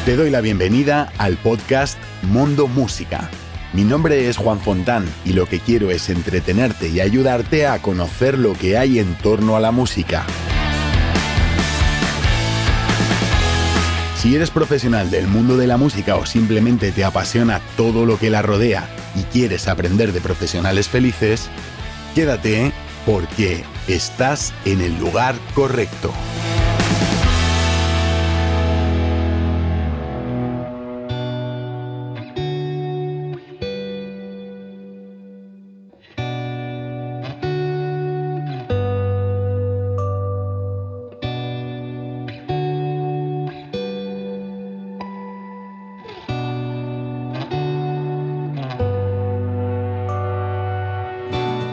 Te doy la bienvenida al podcast Mondo Música. Mi nombre es Juan Fontán y lo que quiero es entretenerte y ayudarte a conocer lo que hay en torno a la música. Si eres profesional del mundo de la música o simplemente te apasiona todo lo que la rodea y quieres aprender de profesionales felices, quédate porque estás en el lugar correcto.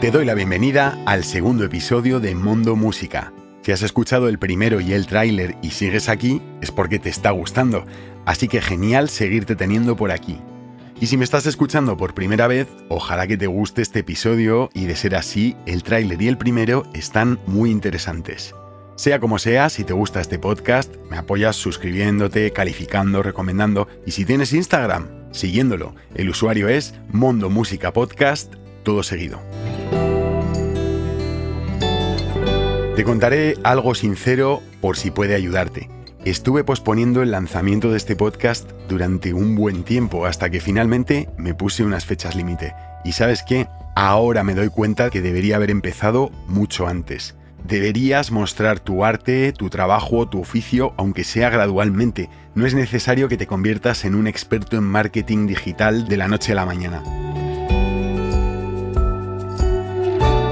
Te doy la bienvenida al segundo episodio de Mondo Música. Si has escuchado el primero y el tráiler y sigues aquí, es porque te está gustando, así que genial seguirte teniendo por aquí. Y si me estás escuchando por primera vez, ojalá que te guste este episodio y de ser así, el tráiler y el primero están muy interesantes. Sea como sea, si te gusta este podcast, me apoyas suscribiéndote, calificando, recomendando y si tienes Instagram, siguiéndolo. El usuario es Mondo Música Podcast, todo seguido. Te contaré algo sincero por si puede ayudarte. Estuve posponiendo el lanzamiento de este podcast durante un buen tiempo hasta que finalmente me puse unas fechas límite. Y ¿sabes qué? Ahora me doy cuenta que debería haber empezado mucho antes. Deberías mostrar tu arte, tu trabajo, tu oficio, aunque sea gradualmente. No es necesario que te conviertas en un experto en marketing digital de la noche a la mañana.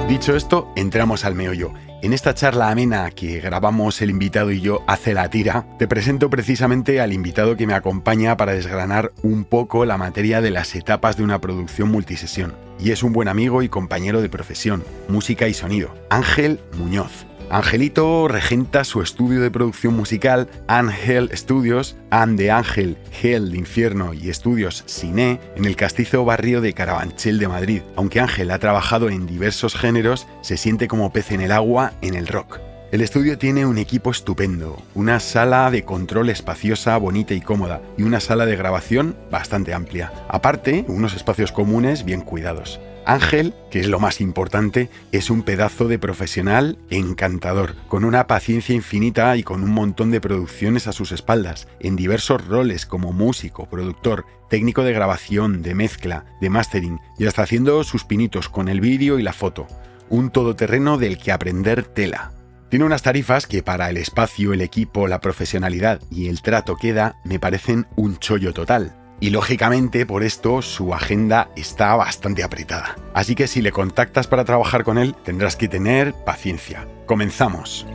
Dicho esto, entramos al meollo. En esta charla amena que grabamos el invitado y yo hace la tira, te presento precisamente al invitado que me acompaña para desgranar un poco la materia de las etapas de una producción multisesión. Y es un buen amigo y compañero de profesión, música y sonido, Ángel Muñoz. Angelito regenta su estudio de producción musical Ángel Studios, An de Ángel, Gel de Infierno y Estudios Cine en el castizo barrio de Carabanchel de Madrid. Aunque Ángel ha trabajado en diversos géneros, se siente como pez en el agua en el rock. El estudio tiene un equipo estupendo, una sala de control espaciosa, bonita y cómoda, y una sala de grabación bastante amplia. Aparte, unos espacios comunes bien cuidados. Ángel, que es lo más importante, es un pedazo de profesional encantador, con una paciencia infinita y con un montón de producciones a sus espaldas, en diversos roles como músico, productor, técnico de grabación, de mezcla, de mastering y hasta haciendo sus pinitos con el vídeo y la foto. Un todoterreno del que aprender tela. Tiene unas tarifas que para el espacio, el equipo, la profesionalidad y el trato que da me parecen un chollo total. Y lógicamente por esto su agenda está bastante apretada. Así que si le contactas para trabajar con él, tendrás que tener paciencia. ¡Comenzamos!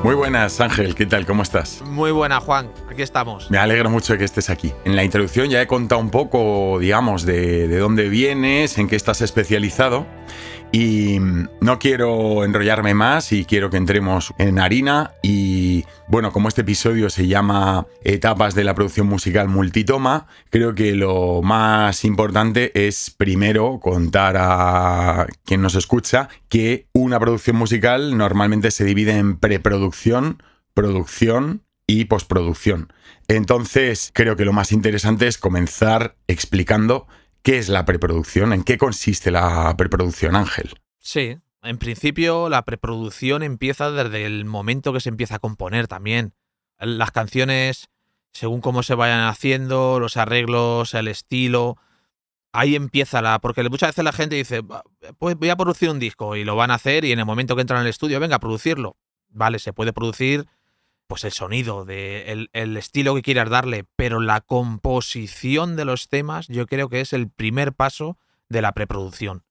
Muy buenas, Ángel, ¿qué tal? ¿Cómo estás? Muy buena, Juan, aquí estamos. Me alegro mucho de que estés aquí. En la introducción ya he contado un poco, digamos, de dónde vienes, en qué estás especializado. Y no quiero enrollarme más y quiero que entremos en harina. Y bueno, como este episodio se llama Etapas de la producción musical multitoma, creo que lo más importante es primero contar a quien nos escucha que una producción musical normalmente se divide en preproducción, producción y postproducción. Entonces creo que lo más interesante es comenzar explicando ¿qué es la preproducción? ¿En qué consiste la preproducción, Ángel? Sí, en principio la preproducción empieza desde el momento que se empieza a componer también. Las canciones, según cómo se vayan haciendo, los arreglos, el estilo, ahí empieza porque muchas veces la gente dice, pues voy a producir un disco y lo van a hacer y en el momento que entran al estudio, venga a producirlo. Vale, se puede producir pues el sonido, el estilo que quieras darle, pero la composición de los temas yo creo que es el primer paso de la preproducción.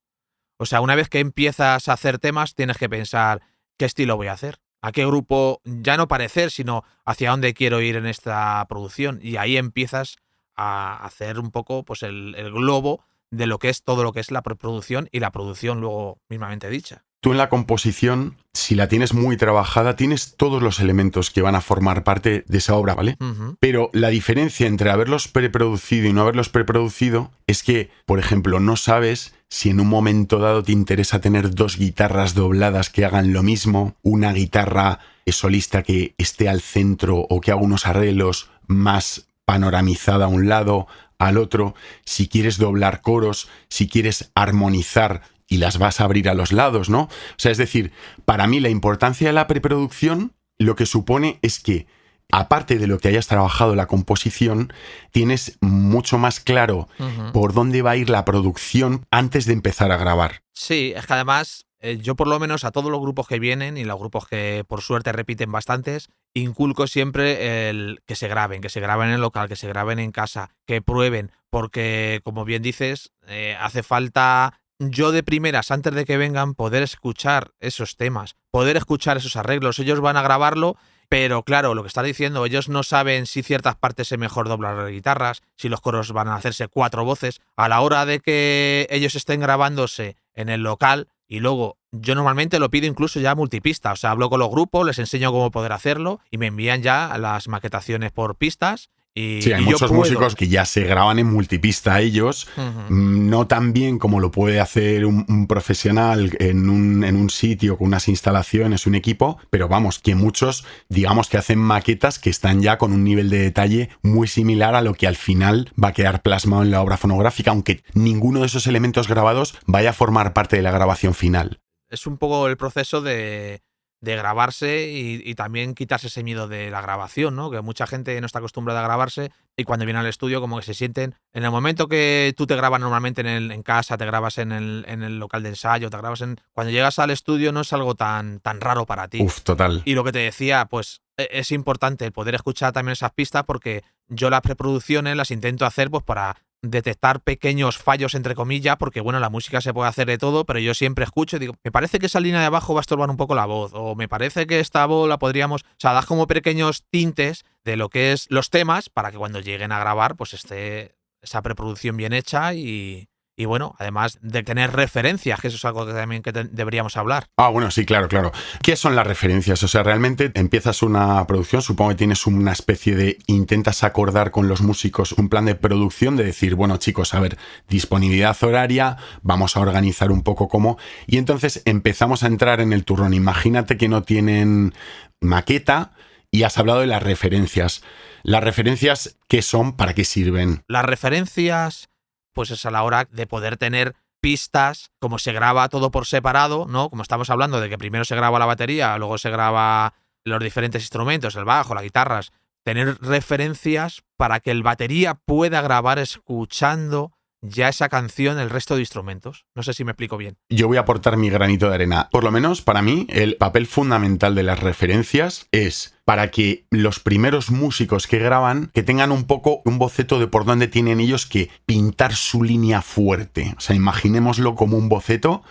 O sea, una vez que empiezas a hacer temas, tienes que pensar qué estilo voy a hacer, a qué grupo, ya no parecer, sino hacia dónde quiero ir en esta producción. Y ahí empiezas a hacer un poco pues el globo de lo que es todo lo que es la preproducción y la producción luego mismamente dicha. Tú en la composición, si la tienes muy trabajada, tienes todos los elementos que van a formar parte de esa obra, ¿vale? Uh-huh. Pero la diferencia entre haberlos preproducido y no haberlos preproducido es que, por ejemplo, no sabes si en un momento dado te interesa tener dos guitarras dobladas que hagan lo mismo, una guitarra solista que esté al centro o que haga unos arreglos más panoramizada a un lado, al otro, si quieres doblar coros, si quieres armonizar y las vas a abrir a los lados, ¿no? O sea, es decir, para mí la importancia de la preproducción lo que supone es que, aparte de lo que hayas trabajado la composición, tienes mucho más claro por dónde va a ir la producción antes de empezar a grabar. Sí, es que además yo por lo menos a todos los grupos que vienen y los grupos que por suerte repiten bastantes, inculco siempre el que se graben en el local, que se graben en casa, que prueben, porque como bien dices, hace falta yo de primeras, antes de que vengan, poder escuchar esos temas, poder escuchar esos arreglos. Ellos van a grabarlo. Pero claro, lo que está diciendo, ellos no saben si ciertas partes es mejor doblar las guitarras, si los coros van a hacerse 4 voces. A la hora de que ellos estén grabándose en el local, y luego yo normalmente lo pido incluso ya multipista, o sea, hablo con los grupos, les enseño cómo poder hacerlo y me envían ya las maquetaciones por pistas. Sí, hay muchos músicos que ya se graban en multipista ellos, no tan bien como lo puede hacer un profesional en un sitio con unas instalaciones, un equipo, pero vamos, que muchos, digamos que hacen maquetas que están ya con un nivel de detalle muy similar a lo que al final va a quedar plasmado en la obra fonográfica, aunque ninguno de esos elementos grabados vaya a formar parte de la grabación final. Es un poco el proceso de grabarse y también quitarse ese miedo de la grabación, ¿no? Que mucha gente no está acostumbrada a grabarse y cuando viene al estudio como que se sienten... En el momento que tú te grabas normalmente en casa, te grabas en el local de ensayo, te grabas cuando llegas al estudio no es algo tan raro para ti. Uf, total. Y lo que te decía, pues es importante el poder escuchar también esas pistas porque yo las preproducciones las intento hacer pues para detectar pequeños fallos, entre comillas, porque bueno, la música se puede hacer de todo, pero yo siempre escucho y digo, me parece que esa línea de abajo va a estorbar un poco la voz, o me parece que esta voz la podríamos... O sea, das como pequeños tintes de lo que es los temas para que cuando lleguen a grabar, pues esté esa preproducción bien hecha y bueno, además de tener referencias, que eso es algo que también deberíamos hablar. Bueno, sí, claro. ¿Qué son las referencias? O sea, realmente empiezas una producción, supongo que tienes una especie de... Intentas acordar con los músicos un plan de producción de decir, bueno, chicos, a ver, disponibilidad horaria, vamos a organizar un poco cómo... Y entonces empezamos a entrar en el turrón. Imagínate que no tienen maqueta y has hablado de las referencias. ¿Las referencias qué son? ¿Para qué sirven? Las referencias... pues es a la hora de poder tener pistas, como se graba todo por separado, ¿no? Como estamos hablando de que primero se graba la batería, luego se graba los diferentes instrumentos, el bajo, las guitarras, tener referencias para que el batería pueda grabar escuchando ya esa canción el resto de instrumentos. No sé si me explico bien. Yo voy a aportar mi granito de arena. Por lo menos para mí, el papel fundamental de las referencias es para que los primeros músicos que graban, que tengan un poco un boceto de por dónde tienen ellos que pintar su línea fuerte. O sea, imaginémoslo como un boceto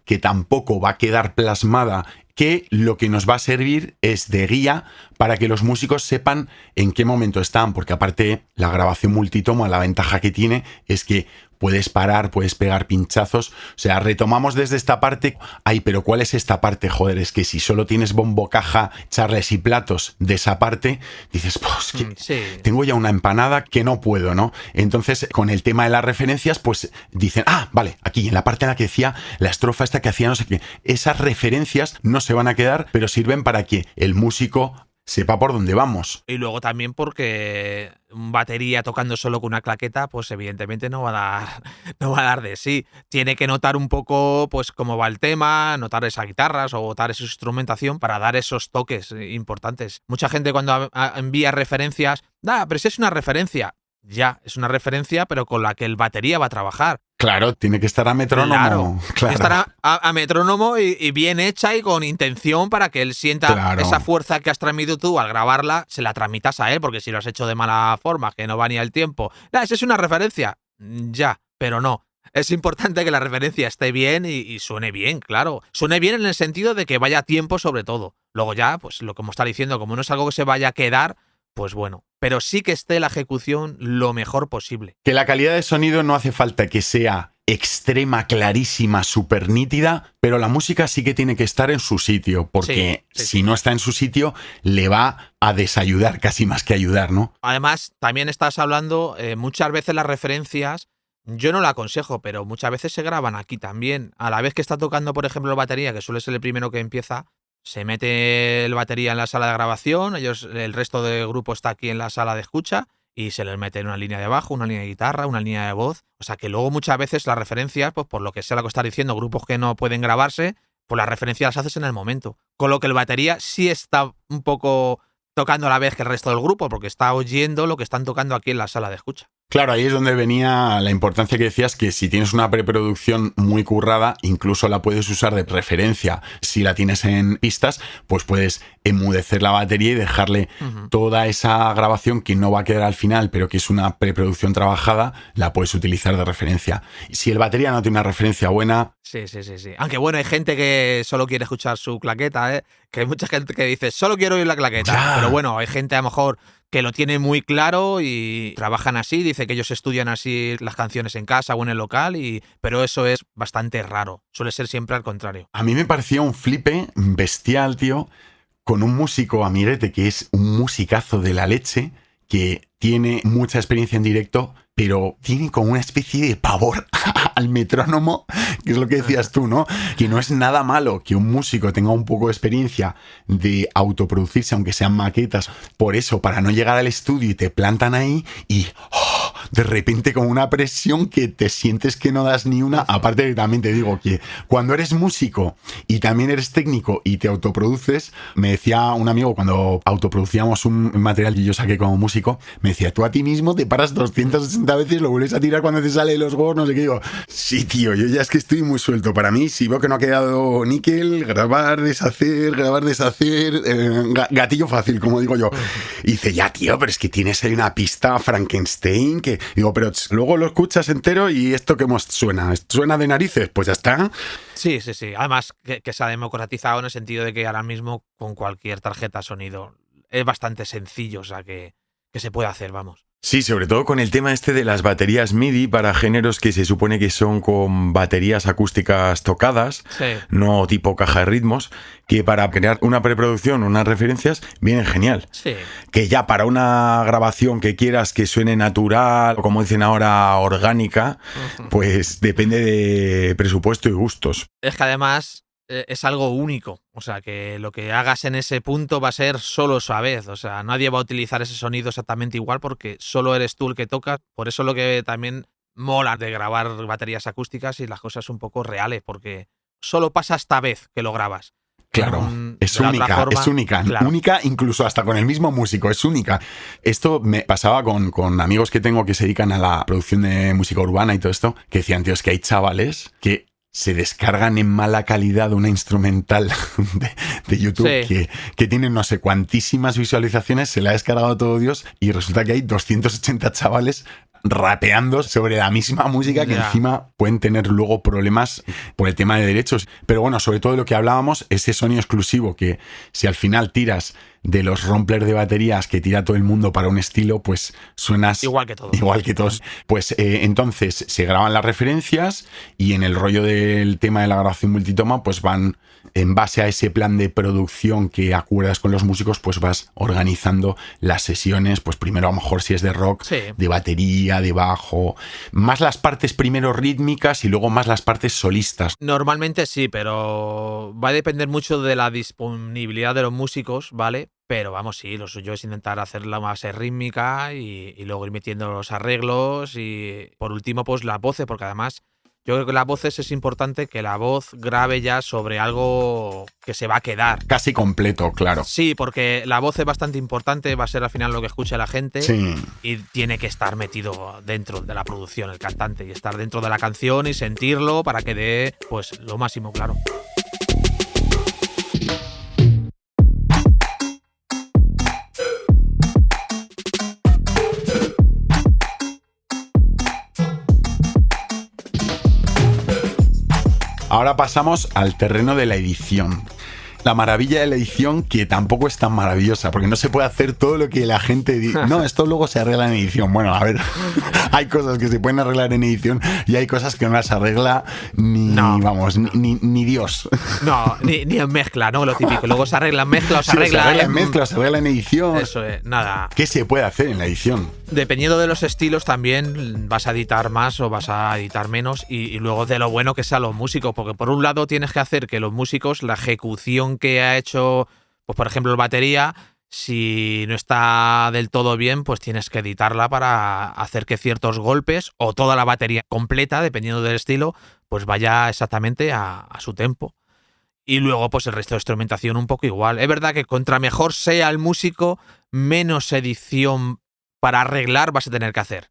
que tampoco va a quedar plasmada, que lo que nos va a servir es de guía para que los músicos sepan en qué momento están, porque aparte la grabación multitomo, la ventaja que tiene es que puedes parar, puedes pegar pinchazos, o sea, retomamos desde esta parte, pero ¿cuál es esta parte? Joder, es que si solo tienes bombo, caja, charles y platos de esa parte, dices, pues que sí. Tengo ya una empanada que no puedo, ¿no? Entonces, con el tema de las referencias, pues dicen, vale, aquí en la parte en la que decía la estrofa esta que hacía no sé qué, esas referencias no se van a quedar, pero sirven para que el músico sepa por dónde vamos. Y luego también porque un batería tocando solo con una claqueta, pues evidentemente no va a dar de sí. Tiene que notar un poco pues cómo va el tema, notar esas guitarras o notar esa instrumentación para dar esos toques importantes. Mucha gente cuando envía referencias, pero si es una referencia. Ya, es una referencia, pero con la que el batería va a trabajar. Claro, tiene que estar a metrónomo. Claro. Estar a metrónomo y bien hecha y con intención para que él sienta esa fuerza que has transmitido tú al grabarla, se la transmitas a él, porque si lo has hecho de mala forma, que no va ni al tiempo. Esa es una referencia. Ya, pero no. Es importante que la referencia esté bien y suene bien, claro. Suene bien en el sentido de que vaya a tiempo sobre todo. Luego ya, pues lo como está diciendo, como no es algo que se vaya a quedar, pues bueno, pero sí que esté la ejecución lo mejor posible. Que la calidad de sonido no hace falta que sea extrema, clarísima, súper nítida, pero la música sí que tiene que estar en su sitio, porque si no está en su sitio, le va a desayudar casi más que ayudar, ¿no? Además, también estás hablando, muchas veces las referencias, yo no lo aconsejo, pero muchas veces se graban aquí también. A la vez que está tocando, por ejemplo, la batería, que suele ser el primero que empieza, se mete el batería en la sala de grabación, el resto del grupo está aquí en la sala de escucha y se les mete una línea de bajo, una línea de guitarra, una línea de voz. O sea que luego muchas veces las referencias, pues por lo que sea lo que estás diciendo, grupos que no pueden grabarse, pues las referencias las haces en el momento. Con lo que el batería sí está un poco tocando a la vez que el resto del grupo, porque está oyendo lo que están tocando aquí en la sala de escucha. Claro, ahí es donde venía la importancia que decías, que si tienes una preproducción muy currada, incluso la puedes usar de referencia. Si la tienes en pistas, pues puedes enmudecer la batería y dejarle toda esa grabación que no va a quedar al final, pero que es una preproducción trabajada, la puedes utilizar de referencia. Si el batería no tiene una referencia buena... Sí. Aunque bueno, hay gente que solo quiere escuchar su claqueta, ¿eh? Que hay mucha gente que dice, solo quiero oír la claqueta. Ya. Pero bueno, hay gente a lo mejor que lo tiene muy claro y trabajan así, dice que ellos estudian así las canciones en casa o en el local, pero eso es bastante raro, suele ser siempre al contrario. A mí me parecía un flipe bestial, tío, con un músico amiguete que es un musicazo de la leche, que tiene mucha experiencia en directo, pero tiene como una especie de pavor al metrónomo, que es lo que decías tú, ¿no? Que no es nada malo que un músico tenga un poco de experiencia de autoproducirse, aunque sean maquetas, por eso, para no llegar al estudio y te plantan ahí y... de repente con una presión que te sientes que no das ni una. Aparte que también te digo que cuando eres músico y también eres técnico y te autoproduces, me decía un amigo cuando autoproducíamos un material que yo saqué como músico, me decía, tú a ti mismo te paras 280 veces, lo vuelves a tirar cuando te sale de los huevos, no sé qué. Digo, sí, tío, yo ya es que estoy muy suelto. Para mí, si veo que no ha quedado níquel, grabar, deshacer, gatillo fácil, como digo yo. Y dice, ya, tío, pero es que tienes ahí una pista Frankenstein que... Digo, pero luego lo escuchas entero y esto que suena de narices, pues ya está. Sí. Además que se ha democratizado en el sentido de que ahora mismo con cualquier tarjeta sonido es bastante sencillo, o sea que se puede hacer, vamos. Sí, sobre todo con el tema este de las baterías MIDI para géneros que se supone que son con baterías acústicas tocadas, sí. No tipo caja de ritmos, que para crear una preproducción, unas referencias, vienen genial. Sí. Que ya para una grabación que quieras que suene natural, o como dicen ahora, orgánica, pues depende de presupuesto y gustos. Es que además... es algo único, o sea que lo que hagas en ese punto va a ser solo esa vez, o sea, nadie va a utilizar ese sonido exactamente igual porque solo eres tú el que tocas, por eso lo que también mola de grabar baterías acústicas y las cosas un poco reales, porque solo pasa esta vez que lo grabas. Claro, es única, claro. Única incluso hasta con el mismo músico, es única. Esto me pasaba con amigos que tengo que se dedican a la producción de música urbana y todo esto, que decían, tío, es que hay chavales que se descargan en mala calidad una instrumental de YouTube que tiene no sé cuantísimas visualizaciones, se la ha descargado todo Dios y resulta que hay 280 chavales rapeando sobre la misma música que encima pueden tener luego problemas por el tema de derechos. Pero bueno, sobre todo lo que hablábamos, ese sonido exclusivo que si al final tiras de los romplers de baterías que tira todo el mundo para un estilo, pues suenas igual que todos. Pues entonces se graban las referencias y en el rollo del tema de la grabación multitoma, pues van en base a ese plan de producción que acuerdas con los músicos, pues vas organizando las sesiones, pues primero a lo mejor si es de rock, de batería, de bajo, más las partes primero rítmicas y luego más las partes solistas. Normalmente sí, pero va a depender mucho de la disponibilidad de los músicos, ¿vale? Pero vamos, sí, lo suyo es intentar hacer la base rítmica y luego ir metiendo los arreglos y por último pues las voces, porque además yo creo que las voces es importante que la voz grabe ya sobre algo que se va a quedar. Casi completo, claro. Sí, porque la voz es bastante importante, va a ser al final lo que escuche la gente y tiene que estar metido dentro de la producción el cantante y estar dentro de la canción y sentirlo para que dé pues lo máximo, claro. Ahora pasamos al terreno de la edición. La maravilla de la edición, que tampoco es tan maravillosa, porque no se puede hacer todo lo que la gente dice. No, esto luego se arregla en edición. Bueno, a ver, hay cosas que se pueden arreglar en edición y hay cosas que no las arregla ni Dios. No, ni en mezcla, ¿no? Lo típico. Luego se arregla en mezcla o se arregla, se arregla en mezcla o se arregla en edición. Eso es, nada. ¿Qué se puede hacer en la edición? Dependiendo de los estilos también vas a editar más o vas a editar menos y luego de lo bueno que sean los músicos, porque por un lado tienes que hacer que los músicos, la ejecución edición que ha hecho, pues por ejemplo, el batería, si no está del todo bien, pues tienes que editarla para hacer que ciertos golpes o toda la batería completa, dependiendo del estilo, pues vaya exactamente a su tempo. Y luego, pues el resto de instrumentación un poco igual. Es verdad que contra mejor sea el músico, menos edición para arreglar vas a tener que hacer.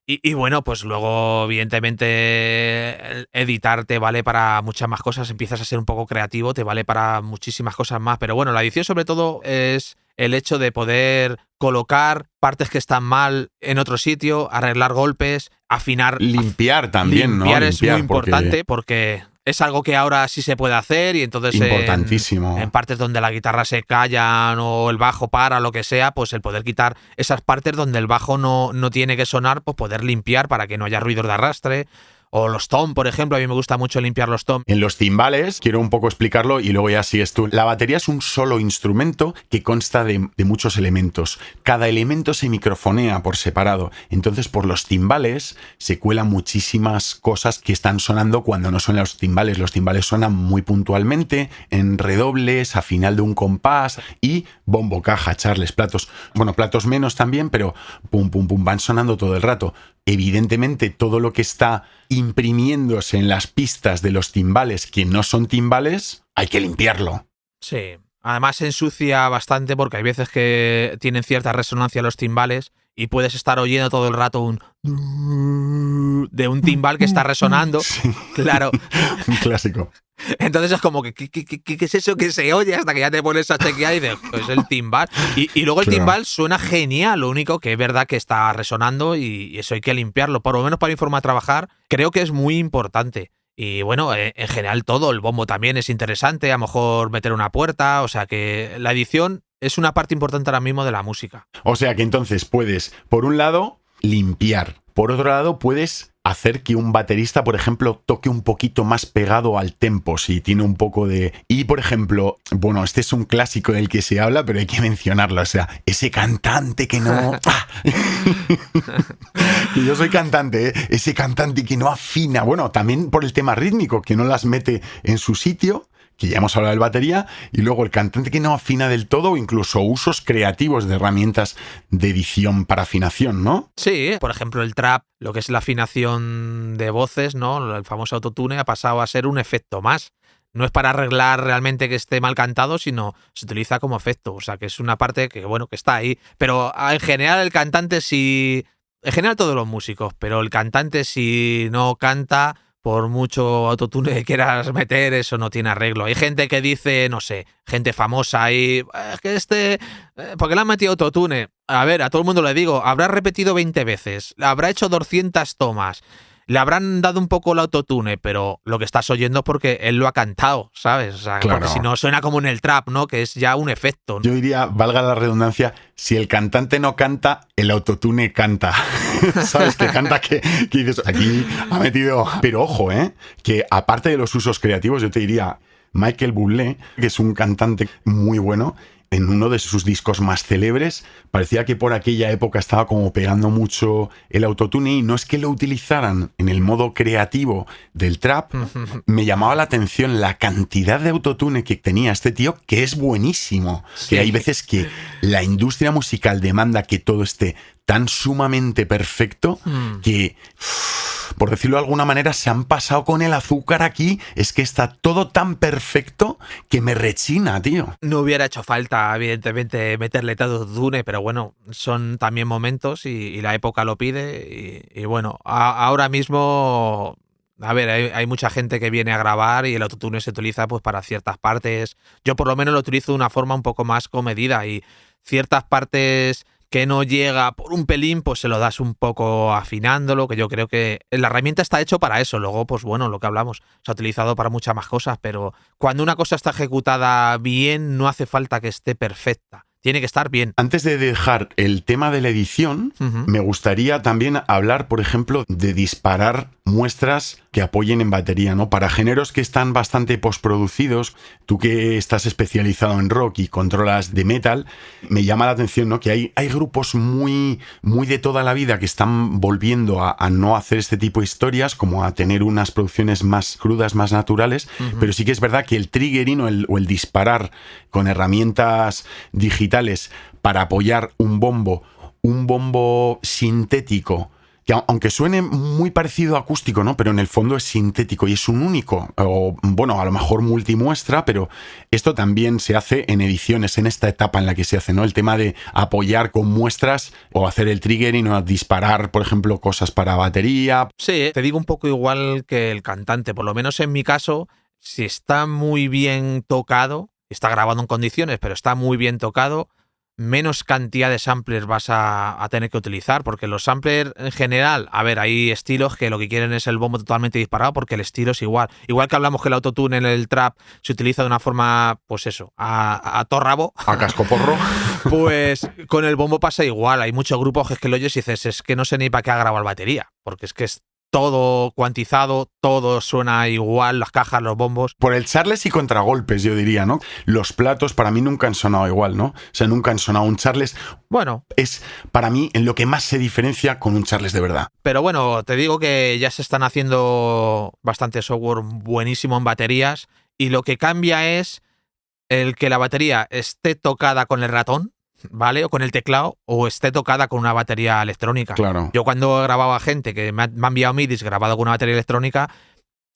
Y bueno, pues luego, evidentemente, editar te vale para muchas más cosas. Empiezas a ser un poco creativo, te vale para muchísimas cosas más. Pero bueno, la edición sobre todo es el hecho de poder colocar partes que están mal en otro sitio, arreglar golpes, afinar. Limpiar también, limpiar ¿no? Es muy importante porque es algo que ahora sí se puede hacer y entonces importantísimo. En partes donde la guitarra se callan o el bajo para, lo que sea, pues el poder quitar esas partes donde el bajo no tiene que sonar, pues poder limpiar para que no haya ruidos de arrastre. O los tom, por ejemplo, a mí me gusta mucho limpiar los tom. En los timbales, quiero un poco explicarlo y luego ya sigues tú. La batería es un solo instrumento que consta de muchos elementos. Cada elemento se microfonea por separado. Entonces, por los timbales se cuelan muchísimas cosas que están sonando cuando no suenan los timbales. Los timbales suenan muy puntualmente, en redobles, a final de un compás y bombo, caja, charles, platos. Bueno, platos menos también, pero pum, pum, pum, van sonando todo el rato. Evidentemente, todo lo que está imprimiéndose en las pistas de los timbales que no son timbales, hay que limpiarlo. Sí. Además se ensucia bastante porque hay veces que tienen cierta resonancia los timbales y puedes estar oyendo todo el rato de un timbal que está resonando. Sí. Claro. Un clásico. Entonces es como que ¿qué es eso que se oye? Hasta que ya te pones a chequear y dices, pues el timbal. Y luego el timbal suena genial, lo único que es verdad que está resonando y eso hay que limpiarlo. Por lo menos para mi forma de trabajar, creo que es muy importante. Y bueno, en general todo, el bombo también es interesante, a lo mejor meter una puerta, o sea que la edición es una parte importante ahora mismo de la música. O sea que entonces puedes, por un lado, limpiar. Por otro lado, puedes hacer que un baterista, por ejemplo, toque un poquito más pegado al tempo, si tiene un poco de... Y, por ejemplo, bueno, este es un clásico del que se habla, pero hay que mencionarlo, o sea, ese cantante que no... Que yo soy cantante, ¿eh? Ese cantante que no afina, bueno, también por el tema rítmico, que no las mete en su sitio, que ya hemos hablado del batería, y luego el cantante que no afina del todo, o incluso usos creativos de herramientas de edición para afinación, ¿no? Sí, por ejemplo, el trap, lo que es la afinación de voces, ¿no? El famoso autotune ha pasado a ser un efecto más. No es para arreglar realmente que esté mal cantado, sino se utiliza como efecto. O sea, que es una parte que, bueno, que está ahí. Pero en general el cantante sí... En general todos los músicos, pero el cantante si no canta... Por mucho autotune que quieras meter, eso no tiene arreglo. Hay gente que dice, no sé, gente famosa y... Es que ¿por qué le han metido autotune? A ver, a todo el mundo le digo, habrá repetido 20 veces, habrá hecho 200 tomas, le habrán dado un poco el autotune, pero lo que estás oyendo es porque él lo ha cantado, ¿sabes? O sea, claro. Porque si no suena como en el trap, ¿no? Que es ya un efecto, ¿no? Yo diría, valga la redundancia, si el cantante no canta, el autotune canta. ¿Sabes? Que canta que dices, aquí ha metido... Pero ojo, que aparte de los usos creativos, yo te diría, Michael Bublé, que es un cantante muy bueno, en uno de sus discos más célebres, parecía que por aquella época estaba como pegando mucho el autotune y no es que lo utilizaran en el modo creativo del trap, me llamaba la atención la cantidad de autotune que tenía este tío, que es buenísimo. Sí. Que hay veces que la industria musical demanda que todo esté tan sumamente perfecto que... por decirlo de alguna manera, se han pasado con el azúcar aquí. Es que está todo tan perfecto que me rechina, tío. No hubiera hecho falta, evidentemente, meterle tanto autotune, pero bueno, son también momentos y la época lo pide. Y bueno, ahora mismo... A ver, hay mucha gente que viene a grabar y el autotune se utiliza pues para ciertas partes. Yo por lo menos lo utilizo de una forma un poco más comedida y ciertas partes... que no llega por un pelín, pues se lo das un poco afinándolo, que yo creo que la herramienta está hecho para eso. Luego, pues bueno, lo que hablamos, se ha utilizado para muchas más cosas, pero cuando una cosa está ejecutada bien, no hace falta que esté perfecta. tiene que estar bien. Antes de dejar el tema de la edición, me gustaría también hablar, por ejemplo, de disparar muestras que apoyen en batería, ¿no? Para géneros que están bastante postproducidos, tú que estás especializado en rock y controlas de metal, me llama la atención, ¿no? Que hay grupos muy de toda la vida que están volviendo a no hacer este tipo de historias, como a tener unas producciones más crudas, más naturales, pero sí que es verdad que el triggering o el disparar con herramientas digitales para apoyar un bombo sintético, que aunque suene muy parecido a acústico, ¿no? Pero en el fondo es sintético y es un único, o bueno, a lo mejor multimuestra, pero esto también se hace en ediciones, en esta etapa en la que se hace, ¿no? El tema de apoyar con muestras o hacer el triggering o disparar, por ejemplo, cosas para batería. Sí, te digo un poco igual que el cantante, por lo menos en mi caso, si está muy bien tocado, está grabado en condiciones, pero está muy bien tocado, menos cantidad de samplers vas a tener que utilizar, porque los samplers en general, a ver, hay estilos que lo que quieren es el bombo totalmente disparado, porque el estilo es igual. Igual que hablamos que el autotune en el trap se utiliza de una forma, pues eso, a torrabo. A cascoporro. Pues con el bombo pasa igual. Hay muchos grupos que es que lo oyes y dices, es que no sé ni para qué ha grabado la batería, porque es que es todo cuantizado, todo suena igual, las cajas, los bombos. Por el Charles y contragolpes, yo diría, ¿no? Los platos para mí nunca han sonado igual, ¿no? O sea, nunca han sonado un Charles. Bueno. Es para mí en lo que más se diferencia con un Charles de verdad. Pero bueno, te digo que ya se están haciendo bastante software buenísimo en baterías y lo que cambia es el que la batería esté tocada con el ratón, ¿vale? O con el teclado, o esté tocada con una batería electrónica. Claro. Yo cuando he grabado a gente que me ha enviado midis grabado con una batería electrónica,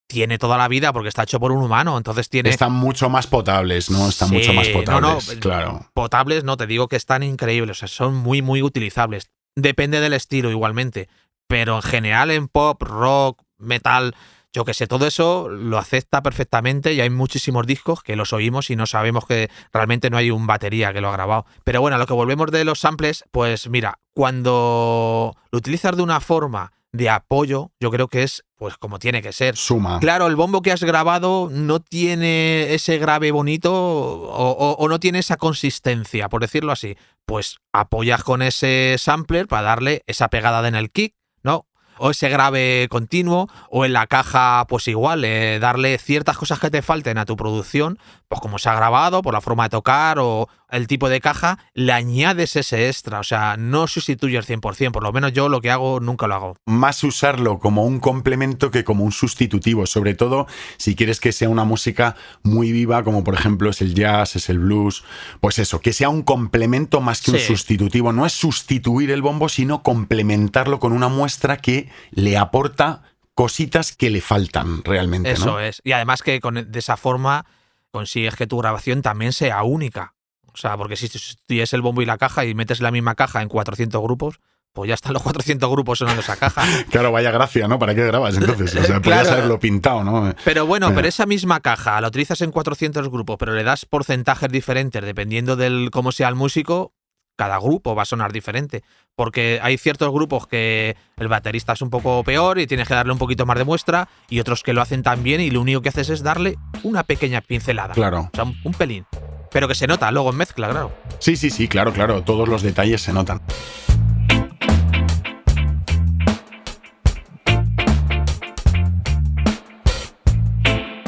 tiene toda la vida porque está hecho por un humano, entonces tiene... Están mucho más potables, ¿no? Están mucho más potables, claro. Potables no, te digo que están increíbles, o sea, son muy, muy utilizables. Depende del estilo igualmente, pero en general en pop, rock, metal... Yo que sé, todo eso lo acepta perfectamente y hay muchísimos discos que los oímos y no sabemos que realmente no hay un batería que lo ha grabado. Pero bueno, a lo que volvemos de los samples, pues mira, cuando lo utilizas de una forma de apoyo, yo creo que es pues como tiene que ser. Suma. Claro, el bombo que has grabado no tiene ese grave bonito o no tiene esa consistencia, por decirlo así. Pues apoyas con ese sampler para darle esa pegada en el kick, ¿no? O ese grave continuo, o en la caja, pues igual, darle ciertas cosas que te falten a tu producción, pues como se ha grabado, por la forma de tocar o el tipo de caja, le añades ese extra, o sea, no sustituye el 100%, por lo menos yo lo que hago nunca lo hago. Más usarlo como un complemento que como un sustitutivo, sobre todo si quieres que sea una música muy viva, como por ejemplo es el jazz, es el blues, pues eso, que sea un complemento más que un sustitutivo, no es sustituir el bombo, sino complementarlo con una muestra que le aporta cositas que le faltan realmente, ¿no? Eso es, y además que de esa forma consigues que tu grabación también sea única. O sea, porque si sustituyes el bombo y la caja y metes la misma caja en 400 grupos, pues ya están los 400 grupos sonando esa caja. Claro, vaya gracia, ¿no? ¿Para qué grabas entonces? O sea, podrías haberlo pintado, ¿no? Pero bueno, pero esa misma caja la utilizas en 400 grupos, pero le das porcentajes diferentes dependiendo del cómo sea el músico, cada grupo va a sonar diferente. Porque hay ciertos grupos que el baterista es un poco peor y tienes que darle un poquito más de muestra, y otros que lo hacen tan bien y lo único que haces es darle una pequeña pincelada. Claro. O sea, un pelín. Pero que se nota luego en mezcla, claro. Sí, claro. Todos los detalles se notan.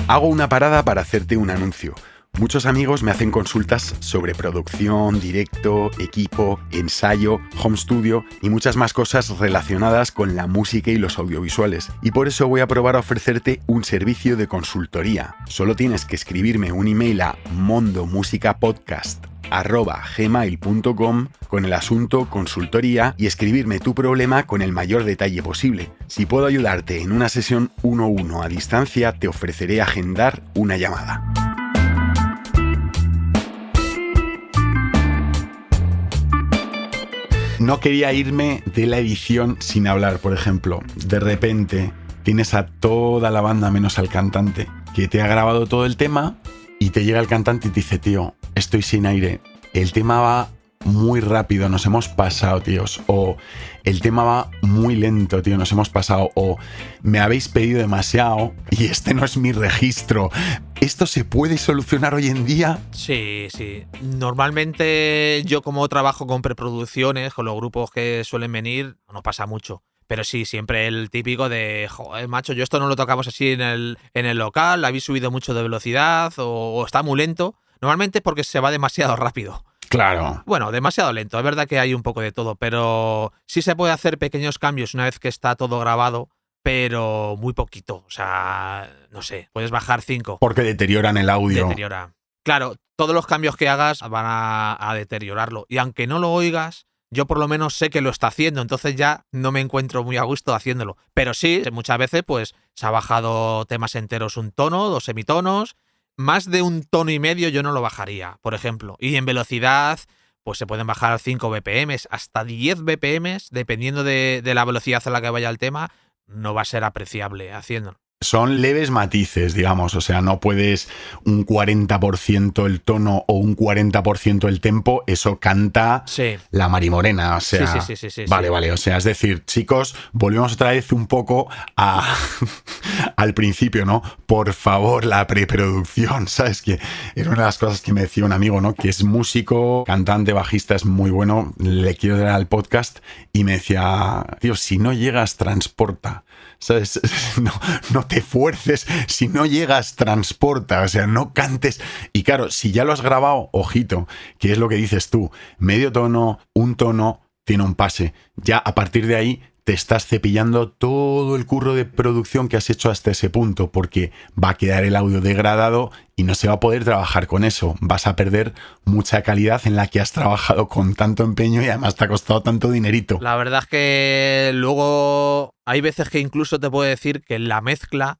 Hago una parada para hacerte un anuncio. Muchos amigos me hacen consultas sobre producción, directo, equipo, ensayo, home studio y muchas más cosas relacionadas con la música y los audiovisuales. Y por eso voy a probar a ofrecerte un servicio de consultoría. Solo tienes que escribirme un email a mondomusicapodcast@gmail.com con el asunto consultoría y escribirme tu problema con el mayor detalle posible. Si puedo ayudarte en una sesión 1-1 a distancia, te ofreceré agendar una llamada. No quería irme de la edición sin hablar, por ejemplo. De repente tienes a toda la banda menos al cantante que te ha grabado todo el tema y te llega el cantante y te dice, tío, estoy sin aire, el tema va muy rápido, nos hemos pasado, tíos, o el tema va muy lento, tío, nos hemos pasado, o me habéis pedido demasiado y este no es mi registro. ¿Esto se puede solucionar hoy en día? Sí, sí. Normalmente yo como trabajo con preproducciones, con los grupos que suelen venir, no pasa mucho. Pero sí, siempre el típico de, joder, macho, yo esto no lo tocamos así en el local, habéis subido mucho de velocidad o está muy lento. Normalmente es porque se va demasiado rápido. Claro. Bueno, demasiado lento. Es verdad que hay un poco de todo, pero sí se puede hacer pequeños cambios una vez que está todo grabado, pero muy poquito. O sea, no sé, puedes bajar 5. Porque deterioran el audio. Deteriora. Claro, todos los cambios que hagas van a deteriorarlo. Y aunque no lo oigas, yo por lo menos sé que lo está haciendo, entonces ya no me encuentro muy a gusto haciéndolo. Pero sí, muchas veces pues se ha bajado temas enteros un tono, 2 semitonos. Más de 1,5 tonos yo no lo bajaría, por ejemplo. Y en velocidad, pues se pueden bajar 5 BPM, hasta 10 BPM, dependiendo de la velocidad a la que vaya el tema, no va a ser apreciable haciéndolo. Son leves matices, digamos, o sea, no puedes un 40% el tono o un 40% el tempo, eso canta Sí. la Marimorena, o sea, Sí. vale, o sea, es decir, chicos, volvemos otra vez un poco al principio, ¿no? Por favor, la preproducción, ¿sabes? Que era una de las cosas que me decía un amigo, ¿no? Que es músico, cantante, bajista, es muy bueno, le quiero dar al podcast y me decía, tío, si no llegas, transporta. ¿Sabes? No te fuerces, si no llegas, transporta, o sea, no cantes. Y claro, si ya lo has grabado, ojito, que es lo que dices tú, medio tono, un tono, tiene un pase. Ya a partir de ahí te estás cepillando todo el curro de producción que has hecho hasta ese punto, porque va a quedar el audio degradado y no se va a poder trabajar con eso. Vas a perder mucha calidad en la que has trabajado con tanto empeño y además te ha costado tanto dinerito. La verdad es que luego hay veces que incluso te puedo decir que en la mezcla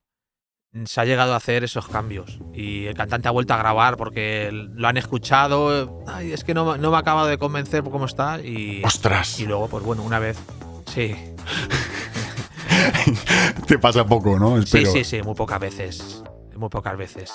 se ha llegado a hacer esos cambios y el cantante ha vuelto a grabar porque lo han escuchado. Ay, es que no me ha acabado de convencer por cómo está y ¡Ostras! y luego, pues bueno, una vez, sí. Te pasa poco, ¿no? Espero. Sí, muy pocas veces. Muy pocas veces.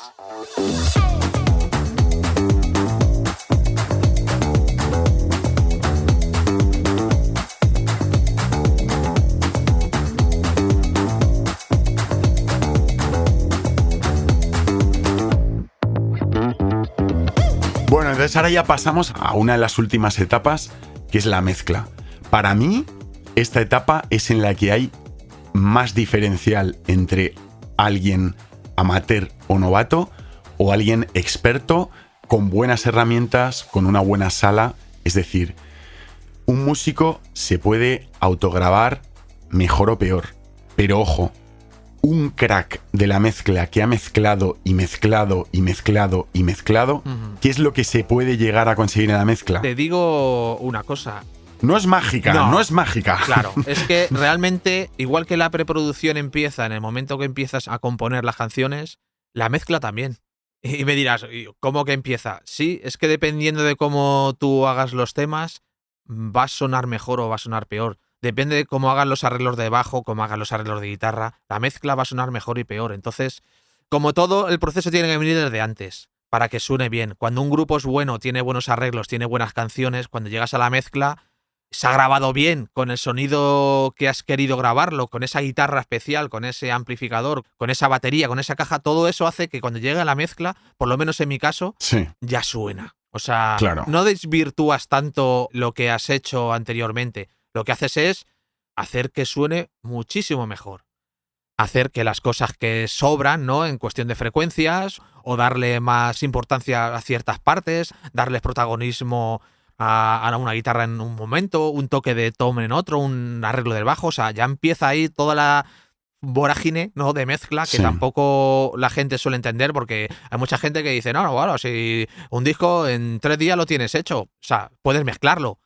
Bueno, entonces ahora ya pasamos a una de las últimas etapas, que es la mezcla. Para mí, esta etapa es en la que hay más diferencial entre alguien amateur o novato o alguien experto con buenas herramientas, con una buena sala. Es decir, un músico se puede autograbar mejor o peor, pero ojo, un crack de la mezcla que ha mezclado y mezclado y mezclado y mezclado, ¿qué es lo que se puede llegar a conseguir en la mezcla? Te digo una cosa. No es mágica, no es mágica. Claro, es que realmente, igual que la preproducción empieza en el momento que empiezas a componer las canciones, la mezcla también. Y me dirás, ¿cómo que empieza? Sí, es que dependiendo de cómo tú hagas los temas, va a sonar mejor o va a sonar peor. Depende de cómo hagan los arreglos de bajo, cómo hagan los arreglos de guitarra, la mezcla va a sonar mejor y peor. Entonces, como todo, el proceso tiene que venir desde antes, para que suene bien. Cuando un grupo es bueno, tiene buenos arreglos, tiene buenas canciones, cuando llegas a la mezcla, se ha grabado bien, con el sonido que has querido grabarlo, con esa guitarra especial, con ese amplificador, con esa batería, con esa caja, todo eso hace que cuando llegue a la mezcla, por lo menos en mi caso, sí, ya suena. O sea, claro, no desvirtúas tanto lo que has hecho anteriormente. Lo que haces es hacer que suene muchísimo mejor. Hacer que las cosas que sobran, ¿no? En cuestión de frecuencias, o darle más importancia a ciertas partes, darles protagonismo a una guitarra en un momento, un toque de tom en otro, un arreglo del bajo. O sea, ya empieza ahí toda la vorágine, ¿no? De mezcla que sí, tampoco la gente suele entender, porque hay mucha gente que dice, no, bueno, si un disco en 3 días lo tienes hecho, o sea, puedes mezclarlo.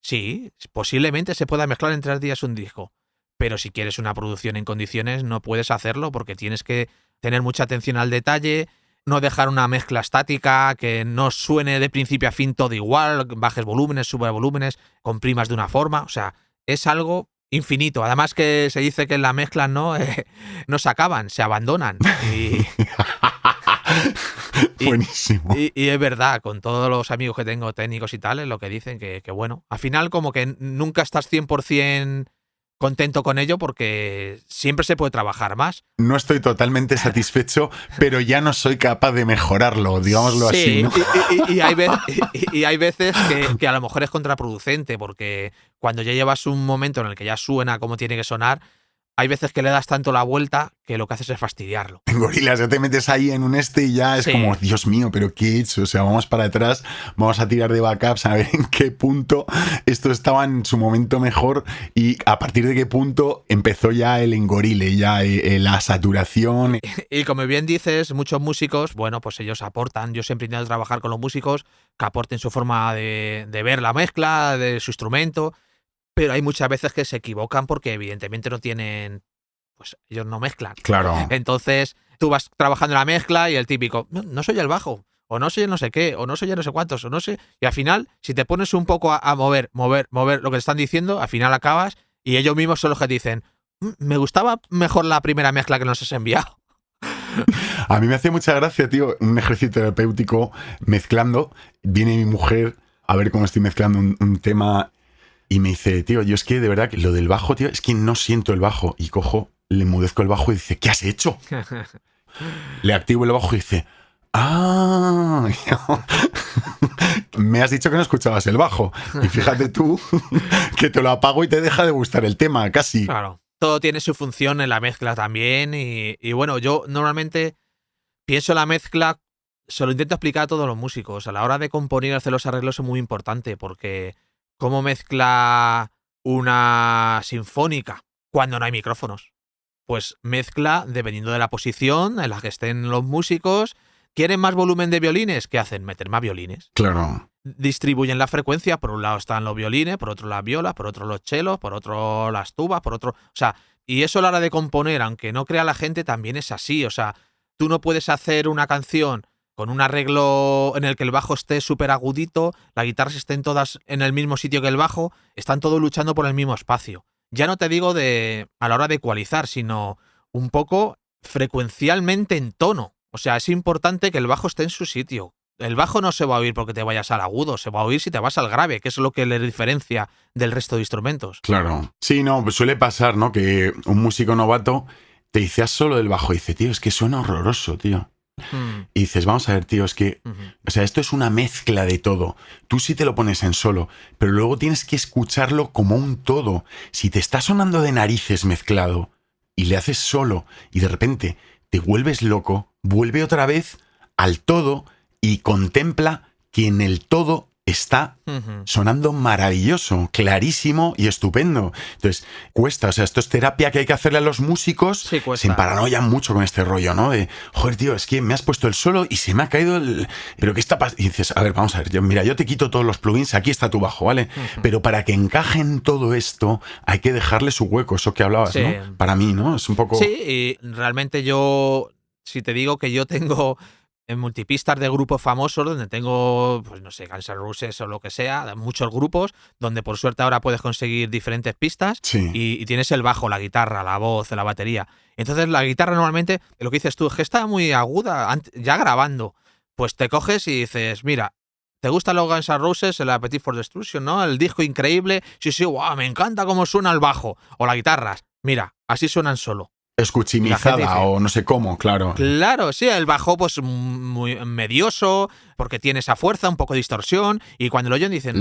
Sí, posiblemente se pueda mezclar en 3 días un disco, pero si quieres una producción en condiciones no puedes hacerlo porque tienes que tener mucha atención al detalle, no dejar una mezcla estática, que no suene de principio a fin todo igual, bajes volúmenes, subas volúmenes, comprimas de una forma, o sea, es algo infinito. Además que se dice que en la mezcla no se acaban, se abandonan. buenísimo. Y es verdad, con todos los amigos que tengo técnicos y tal, es lo que dicen, que bueno, al final como que nunca estás 100% contento con ello porque siempre se puede trabajar más. No estoy totalmente satisfecho, pero ya no soy capaz de mejorarlo, digámoslo así, ¿no? Y hay veces que a lo mejor es contraproducente, porque cuando ya llevas un momento en el que ya suena como tiene que sonar, hay veces que le das tanto la vuelta que lo que haces es fastidiarlo. En Gorillaz ya te metes ahí en un y ya es como, Dios mío, ¿pero qué he hecho? O sea, vamos para atrás, vamos a tirar de backups a ver en qué punto esto estaba en su momento mejor y a partir de qué punto empezó ya el engorile, ya la saturación. Y como bien dices, muchos músicos, bueno, pues ellos aportan. Yo siempre intento trabajar con los músicos que aporten su forma de ver la mezcla, de su instrumento. Pero hay muchas veces que se equivocan porque evidentemente no tienen, pues ellos no mezclan. Claro. Entonces tú vas trabajando en la mezcla y el típico, no soy el bajo, o no soy el no sé qué, o no soy el no sé cuántos, o no sé. Y al final, si te pones un poco a mover lo que te están diciendo, al final acabas y ellos mismos son los que te dicen, me gustaba mejor la primera mezcla que nos has enviado. A mí me hacía mucha gracia, tío, un ejercicio terapéutico mezclando. Viene mi mujer a ver cómo estoy mezclando un tema. Y me dice, tío, yo es que de verdad que lo del bajo, tío, es que no siento el bajo. Y cojo, le enmudezco el bajo y dice, ¿qué has hecho? Le activo el bajo y dice, ¡ah! Me has dicho que no escuchabas el bajo. Y fíjate tú que te lo apago y te deja de gustar el tema, casi. Claro. Todo tiene su función en la mezcla también. Y bueno, yo normalmente pienso en la mezcla, se lo intento explicar a todos los músicos. A la hora de componer y hacer los arreglos es muy importante porque ¿cómo mezcla una sinfónica cuando no hay micrófonos? Pues mezcla dependiendo de la posición en la que estén los músicos. ¿Quieren más volumen de violines? ¿Qué hacen? Meter más violines. Claro. Distribuyen la frecuencia. Por un lado están los violines, por otro las violas, por otro los chelos, por otro las tubas, por otro... O sea, y eso a la hora de componer, aunque no crea la gente, también es así. O sea, tú no puedes hacer una canción con un arreglo en el que el bajo esté súper agudito, las guitarras estén todas en el mismo sitio que el bajo, están todos luchando por el mismo espacio. Ya no te digo a la hora de ecualizar, sino un poco frecuencialmente en tono. O sea, es importante que el bajo esté en su sitio. El bajo no se va a oír porque te vayas al agudo, se va a oír si te vas al grave, que es lo que le diferencia del resto de instrumentos. Claro. Sí, no, pues suele pasar, ¿no? Que un músico novato te dice, haz solo del bajo y dice, tío, es que suena horroroso, tío. Y dices, vamos a ver, tío, es que, o sea, esto es una mezcla de todo. Tú sí te lo pones en solo, pero luego tienes que escucharlo como un todo. Si te está sonando de narices mezclado y le haces solo y de repente te vuelves loco, vuelve otra vez al todo y contempla que en el todo está sonando maravilloso, clarísimo y estupendo. Entonces, cuesta, o sea, esto es terapia que hay que hacerle a los músicos. Sí, cuesta. Se emparanoian mucho con este rollo, ¿no? De, joder, tío, es que me has puesto el solo y se me ha caído el... ¿Pero qué está pasando? Y dices, a ver, vamos a ver, yo te quito todos los plugins, aquí está tu bajo, ¿vale? Pero para que encaje en todo esto, hay que dejarle su hueco, eso que hablabas, Sí. ¿no? Para mí, ¿no? Es un poco... Sí, y realmente yo, si te digo que yo tengo en multipistas de grupos famosos donde tengo, pues no sé, Guns N' Roses o lo que sea, muchos grupos donde por suerte ahora puedes conseguir diferentes pistas Sí. y tienes el bajo, la guitarra, la voz, la batería. Entonces la guitarra normalmente, lo que dices tú, es que está muy aguda, ya grabando. Pues te coges y dices, mira, ¿te gustan los Guns N' Roses, el Appetite for Destruction, ¿no? El disco increíble, sí, wow, me encanta cómo suena el bajo o las guitarras. Mira, así suenan solo. Escuchimizada dice, o no sé cómo, claro. Claro, sí, el bajo pues muy medioso, porque tiene esa fuerza, un poco de distorsión, y cuando lo oyen dicen,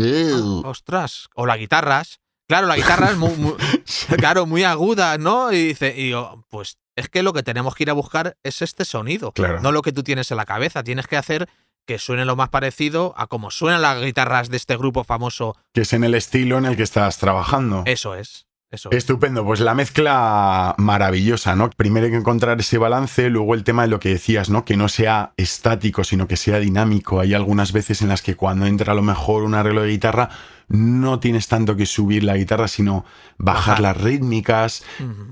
ostras, o las guitarras, claro, la guitarra es claro, muy aguda, ¿no? Y dice, pues es que lo que tenemos que ir a buscar es este sonido, Claro. no lo que tú tienes en la cabeza, tienes que hacer que suene lo más parecido a como suenan las guitarras de este grupo famoso. Que es en el estilo en el que estás trabajando. Eso es. Estupendo, pues la mezcla maravillosa, ¿no? Primero hay que encontrar ese balance, luego el tema de lo que decías, ¿no? Que no sea estático, sino que sea dinámico. Hay algunas veces en las que cuando entra a lo mejor un arreglo de guitarra, no tienes tanto que subir la guitarra, sino bajar las rítmicas.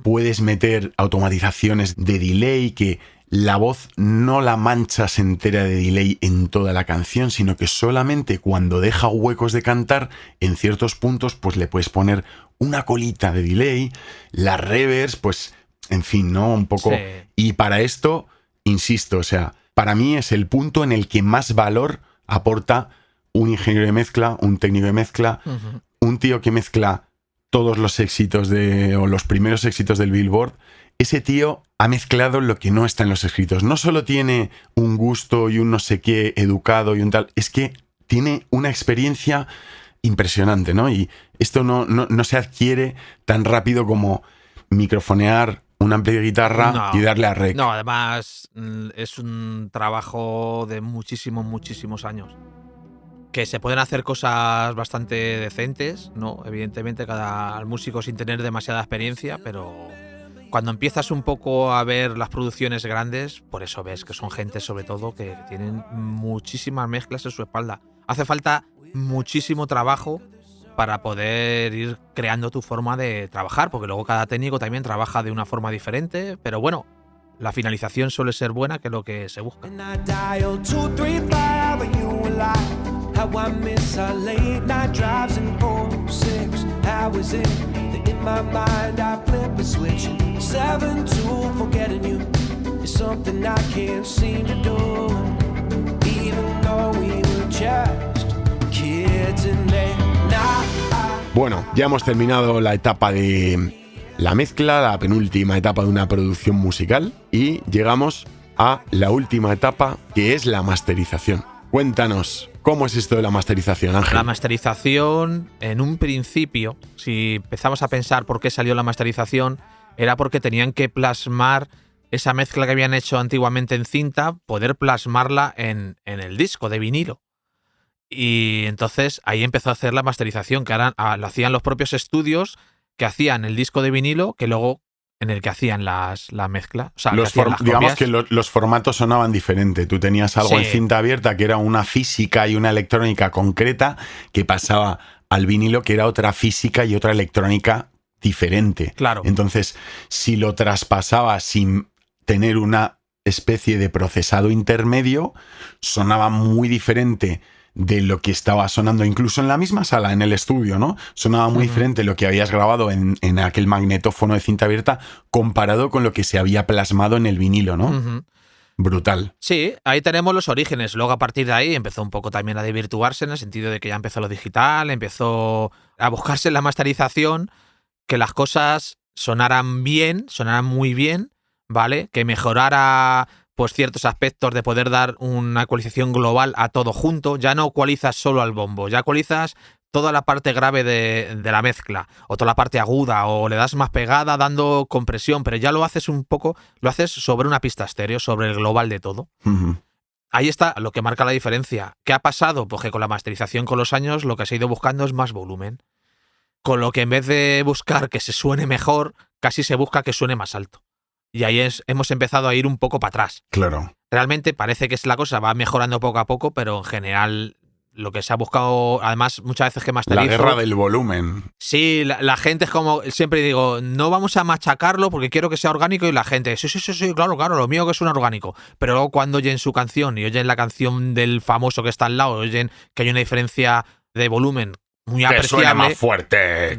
Puedes meter automatizaciones de delay que la voz no la manchas entera de delay en toda la canción, sino que solamente cuando deja huecos de cantar, en ciertos puntos, pues le puedes poner una colita de delay, las reverbs, pues, en fin, ¿no? Un poco... Sí. Y para esto, insisto, o sea, para mí es el punto en el que más valor aporta un ingeniero de mezcla, un técnico de mezcla, un tío que mezcla todos los éxitos o los primeros éxitos del Billboard, ese tío ha mezclado lo que no está en los escritos. No solo tiene un gusto y un no sé qué educado y un tal, es que tiene una experiencia impresionante, ¿no? Y esto no se adquiere tan rápido como microfonear un ampli de guitarra y darle a rec. No, además es un trabajo de muchísimos años. Que se pueden hacer cosas bastante decentes, ¿no? Evidentemente cada músico sin tener demasiada experiencia, pero cuando empiezas un poco a ver las producciones grandes, por eso ves que son gente sobre todo que tienen muchísimas mezclas en su espalda. Hace falta muchísimo trabajo para poder ir creando tu forma de trabajar, porque luego cada técnico también trabaja de una forma diferente, pero bueno, la finalización suele ser buena, que es lo que se busca. How I miss our late night drives in 4-6. How is it that in my mind I flip a switch? 7-2 forgetting you is something I can't seem to do. Even though we were just kids in there. Bueno, ya hemos terminado la etapa de la mezcla, la penúltima etapa de una producción musical, y llegamos a la última etapa, que es la masterización. Cuéntanos, ¿cómo es esto de la masterización, Ángel? La masterización, en un principio, si empezamos a pensar por qué salió la masterización, era porque tenían que plasmar esa mezcla que habían hecho antiguamente en cinta, poder plasmarla en el disco de vinilo. Y entonces ahí empezó a hacer la masterización, que ahora lo hacían los propios estudios que hacían el disco de vinilo, que luego en el que hacían la mezcla. O sea, digamos que los formatos sonaban diferente. Tú tenías algo en cinta abierta que era una física y una electrónica concreta, que pasaba al vinilo, que era otra física y otra electrónica diferente. Claro. Entonces, si lo traspasaba sin tener una especie de procesado intermedio, sonaba muy diferente de lo que estaba sonando incluso en la misma sala, en el estudio, ¿no? Sonaba muy diferente lo que habías grabado en aquel magnetófono de cinta abierta comparado con lo que se había plasmado en el vinilo, ¿no? Brutal. Sí, ahí tenemos los orígenes. Luego a partir de ahí empezó un poco también a desvirtuarse, en el sentido de que ya empezó lo digital, empezó a buscarse en la masterización que las cosas sonaran bien, sonaran muy bien, ¿vale? Que mejorara pues ciertos aspectos de poder dar una ecualización global a todo junto. Ya no ecualizas solo al bombo, ya ecualizas toda la parte grave de la mezcla, o toda la parte aguda, o le das más pegada dando compresión, pero ya lo haces un poco, lo haces sobre una pista estéreo, sobre el global de todo. Ahí está lo que marca la diferencia. ¿Qué ha pasado? Pues que con la masterización, con los años, lo que se ha ido buscando es más volumen. Con lo que en vez de buscar que se suene mejor, casi se busca que suene más alto. Y ahí hemos empezado a ir un poco para atrás. Claro. Realmente parece que la cosa va mejorando poco a poco, pero en general lo que se ha buscado, además muchas veces que masterizo... La guerra del volumen. Sí, la gente es como, siempre digo, no vamos a machacarlo porque quiero que sea orgánico, y la gente, sí, claro, lo mío que suena orgánico. Pero luego cuando oyen su canción y oyen la canción del famoso que está al lado, oyen que hay una diferencia de volumen muy apreciable. Que suene más fuerte,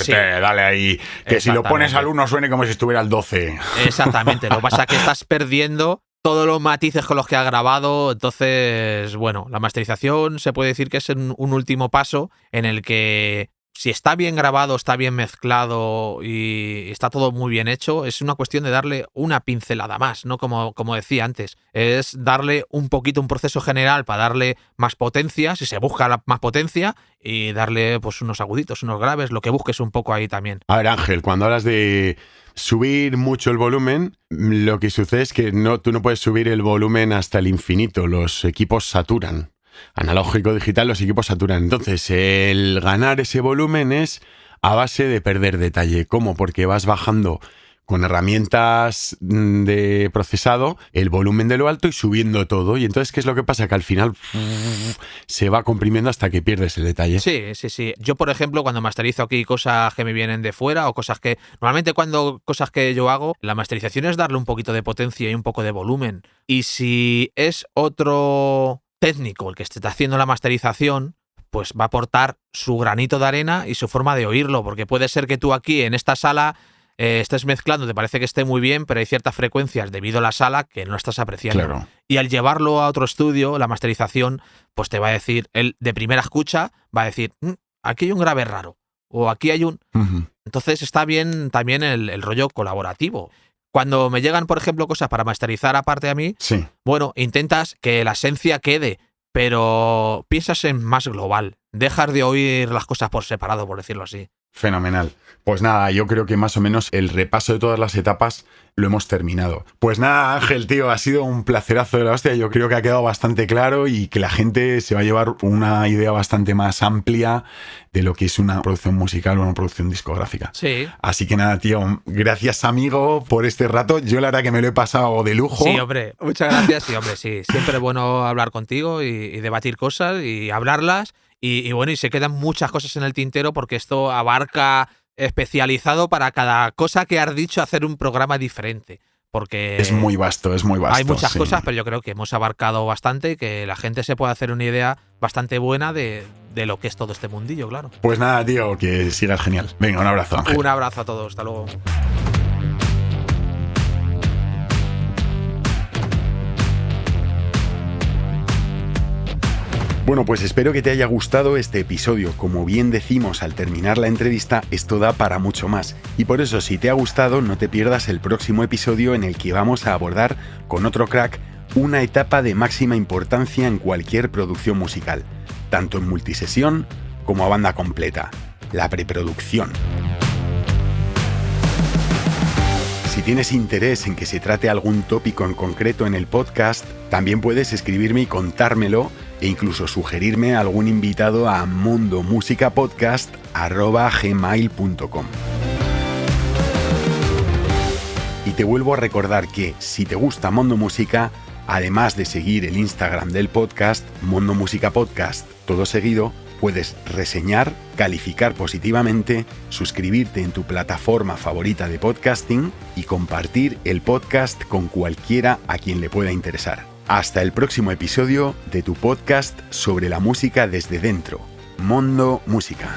sí. Dale ahí. Que si lo pones al 1 suene como si estuviera al 12. Exactamente, lo que pasa es que estás perdiendo todos los matices con los que ha grabado. Entonces, bueno, la masterización se puede decir que es un último paso en el que, si está bien grabado, está bien mezclado y está todo muy bien hecho, es una cuestión de darle una pincelada más, ¿no? Como decía antes, es darle un poquito un proceso general para darle más potencia, si se busca más potencia, y darle pues unos aguditos, unos graves, lo que busques un poco ahí también. A ver, Ángel, cuando hablas de subir mucho el volumen, lo que sucede es que tú no puedes subir el volumen hasta el infinito, los equipos saturan. Analógico, digital, los equipos saturan. Entonces, el ganar ese volumen es a base de perder detalle. ¿Cómo? Porque vas bajando con herramientas de procesado el volumen de lo alto y subiendo todo. Y entonces, ¿qué es lo que pasa? Que al final se va comprimiendo hasta que pierdes el detalle. Sí. Yo, por ejemplo, cuando masterizo aquí cosas que me vienen de fuera, o cosas que... Normalmente cosas que yo hago, la masterización es darle un poquito de potencia y un poco de volumen. Y si es otro técnico el que esté haciendo la masterización, pues va a aportar su granito de arena y su forma de oírlo, porque puede ser que tú aquí en esta sala estés mezclando, te parece que esté muy bien, pero hay ciertas frecuencias debido a la sala que no estás apreciando. Claro. Y al llevarlo a otro estudio, la masterización, pues te va a decir, él de primera escucha va a decir, aquí hay un grave raro, o aquí hay un... Ujú. Entonces está bien también el rollo colaborativo. Cuando me llegan, por ejemplo, cosas para masterizar aparte a mí, Sí. bueno, intentas que la esencia quede, pero piensas en más global. Dejas de oír las cosas por separado, por decirlo así. Fenomenal. Pues nada, yo creo que más o menos el repaso de todas las etapas lo hemos terminado. Pues nada, Ángel, tío, ha sido un placerazo de la hostia. Yo creo que ha quedado bastante claro y que la gente se va a llevar una idea bastante más amplia de lo que es una producción musical o una producción discográfica. Sí. Así que nada, tío, gracias, amigo, por este rato. Yo la verdad que me lo he pasado de lujo. Sí, hombre, muchas gracias. Sí, hombre, sí. Siempre es bueno hablar contigo y debatir cosas y hablarlas. Y bueno, y se quedan muchas cosas en el tintero porque esto abarca especializado para cada cosa que has dicho hacer un programa diferente. Porque Es muy vasto, es muy vasto. hay muchas sí. cosas, pero yo creo que hemos abarcado bastante y que la gente se puede hacer una idea bastante buena de lo que es todo este mundillo, claro. Pues nada, tío, que sigas genial. Venga, un abrazo, Ángel. Un abrazo a todos, hasta luego. Bueno, pues espero que te haya gustado este episodio. Como bien decimos al terminar la entrevista, esto da para mucho más. Y por eso, si te ha gustado, no te pierdas el próximo episodio en el que vamos a abordar con otro crack una etapa de máxima importancia en cualquier producción musical, tanto en multisesión como a banda completa, la preproducción. Si tienes interés en que se trate algún tópico en concreto en el podcast, también puedes escribirme y contármelo e incluso sugerirme algún invitado a mondomusicapodcast@gmail.com. Y te vuelvo a recordar que si te gusta Mondo Música, además de seguir el Instagram del podcast, Mondo Música Podcast, todo seguido, puedes reseñar, calificar positivamente, suscribirte en tu plataforma favorita de podcasting y compartir el podcast con cualquiera a quien le pueda interesar. Hasta el próximo episodio de tu podcast sobre la música desde dentro, Mondo Música.